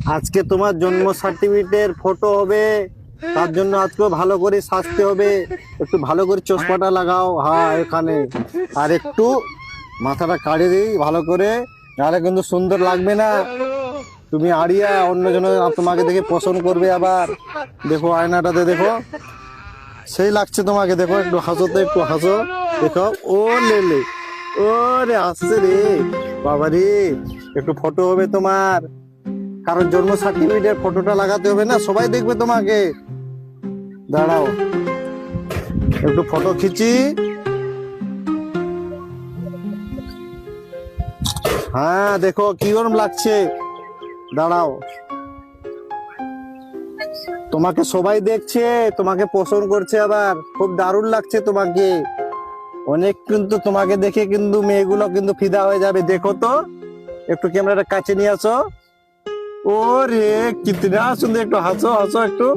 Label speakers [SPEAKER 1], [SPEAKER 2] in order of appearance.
[SPEAKER 1] আজকে তোমার জন্ম সার্টিফিকেটের ফটো হবে, তার জন্য আজকে ভালো করে সাজতে হবে। একটু ভালো করে চশমাটা লাগাও, হ্যাঁ এখানে। আর একটু মাথাটা কাড়ে দিই ভালো করে, নাহলে কিন্তু সুন্দর লাগবে না। তুমি আড়িয়া, অন্যজন তোমাকে দেখে পছন্দ করবে আবার। দেখো আয়নাটাতে দেখো, সেই লাগছে তোমাকে। দেখো একটু হাসো তো, একটু হাসো। দেখো, ও লে, ও রে আসছে রে, বাবা রে। একটু ফটো হবে তোমার, কারণ জন্ম সার্টিফিকেটের ফটোটা লাগাতে হবে না, সবাই দেখবে তোমাকে। দাঁড়াও, একটু ফটো খিচি। হ্যাঁ দেখো কিরকম লাগছে, দাঁড়াও। তোমাকে সবাই দেখছে, তোমাকে পছন্দ করছে আবার, খুব দারুণ লাগছে তোমাকে। অনেক কিন্তু তোমাকে দেখে কিন্তু মেয়েগুলো কিন্তু ফিদা হয়ে যাবে। দেখো তো, একটু ক্যামেরাটা কাছে নিয়ে আসো। ও রে, কিতনা সুন্দর, একটু হাসো হাসো একটু।